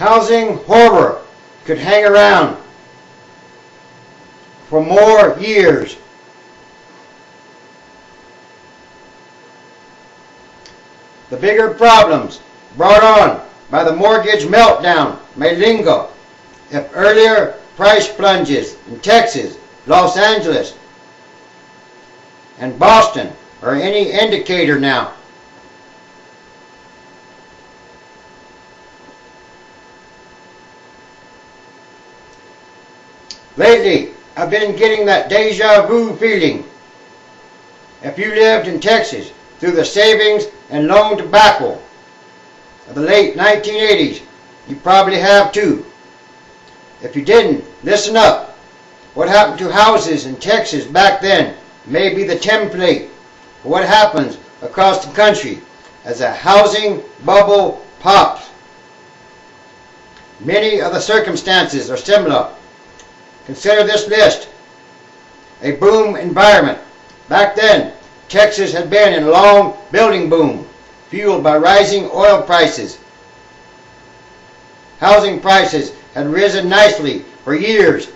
housing horror could hang around for more years. The bigger problems brought on by the mortgage meltdown may linger if earlier price plunges in Texas, Los Angeles, and Boston are any indicator now. Lately, I've been getting that deja vu feeling. If you lived in Texas through the savings and loan debacle of the late 1980s, you probably have too. If you didn't, listen up. What happened to houses in Texas back then may be the template for what happens across the country as a housing bubble pops. Many of the circumstances are similar. Consider this list. A boom environment. Back then, Texas had been in a long building boom, fueled by rising oil prices. Housing prices had risen nicely for years.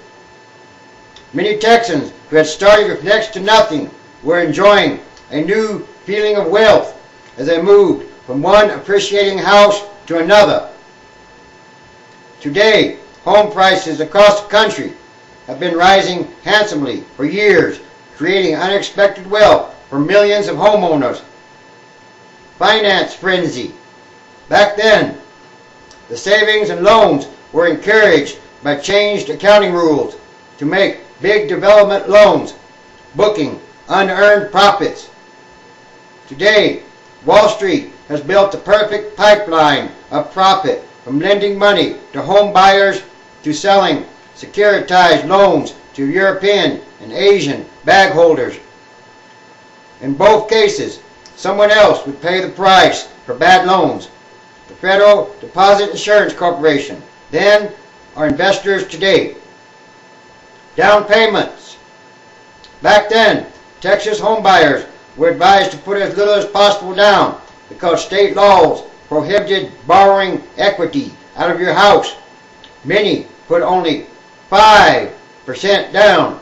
Many Texans who had started with next to nothing were enjoying a new feeling of wealth as they moved from one appreciating house to another. Today, home prices across the country have been rising handsomely for years, creating unexpected wealth for millions of homeowners. Finance frenzy. Back then, the savings and loans were encouraged by changed accounting rules to make big development loans, booking unearned profits. Today, Wall Street has built the perfect pipeline of profit from lending money to home buyers to selling securitized loans to European and Asian bag holders. In both cases, someone else would pay the price for bad loans. The Federal Deposit Insurance Corporation, then, are investors today. Down payments. Back then, Texas homebuyers were advised to put as little as possible down because state laws prohibited borrowing equity out of your house. Many put only 5% down,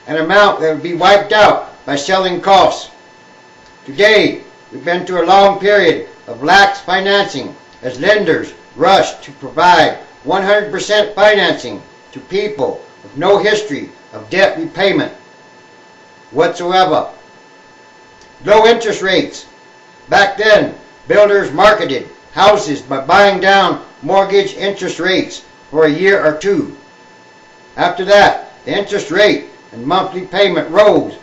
an amount that would be wiped out by selling costs. Today, we've been through a long period of lax financing as lenders rush to provide 100% financing to people with no history of debt repayment whatsoever. Low interest rates. Back then, builders marketed houses by buying down mortgage interest rates for a year or two. After that, the interest rate and monthly payment rose.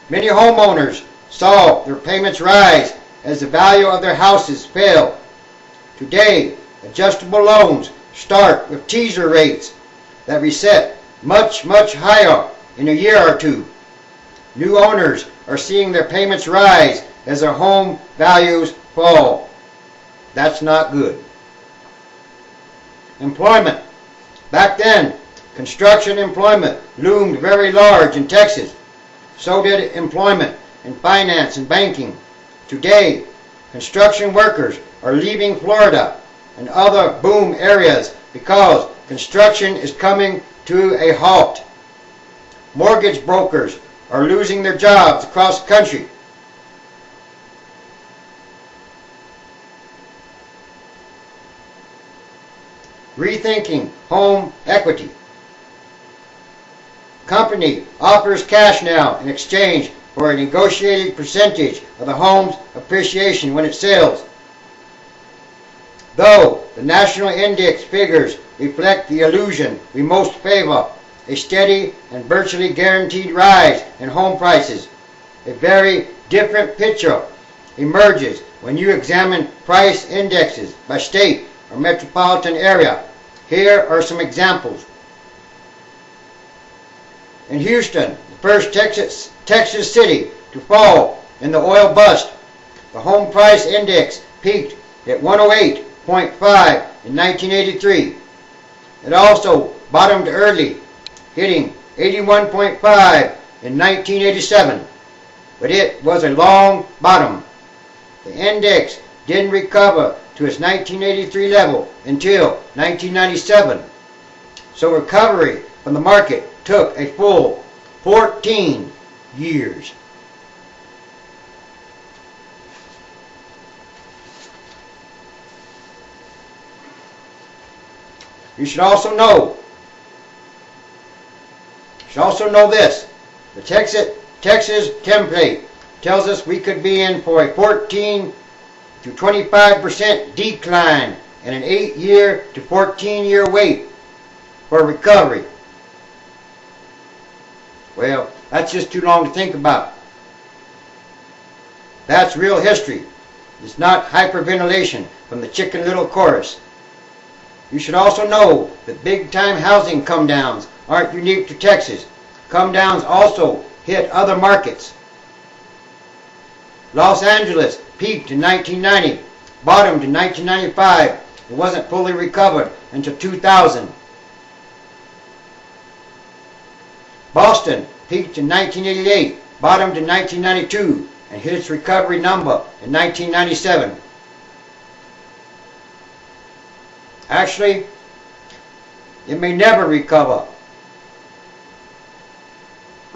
Many homeowners saw their payments rise as the value of their houses fell. Today, adjustable loans start with teaser rates that reset much higher in a year or two. New owners are seeing their payments rise as their home values fall. That's not good. Employment. Back then, construction employment loomed very large in Texas. So did employment in finance and banking. Today, construction workers are leaving Florida and other boom areas because construction is coming to a halt. Mortgage brokers are losing their jobs across the country. Rethinking home equity. Company offers cash now in exchange for a negotiated percentage of the home's appreciation when it sells. Though the national index figures reflect the illusion we most favor, a steady and virtually guaranteed rise in home prices, a very different picture emerges when you examine price indexes by state or metropolitan area. Here are some examples. In Houston, the first Texas city to fall in the oil bust, the home price index peaked at 108.5 in 1983. It also bottomed early, hitting 81.5 in 1987, but it was a long bottom. The index didn't recover to its 1983 level until 1997. So recovery from the market took a full 14 years. You should also know this. The Texas template tells us we could be in for a 14 to 25% decline and an 8-year to 14-year wait for recovery. Well, that's just too long to think about. That's real history. It's not hyperventilation from the Chicken Little chorus. You should also know that big-time housing come-downs aren't unique to Texas. Come-downs also hit other markets. Los Angeles peaked in 1990, bottomed in 1995, and wasn't fully recovered until 2000. Boston peaked in 1988, bottomed in 1992, and hit its recovery number in 1997. Actually, it may never recover.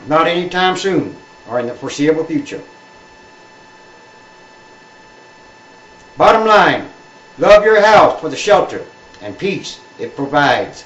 Not anytime soon or in the foreseeable future. Bottom line, love your house for the shelter and peace it provides.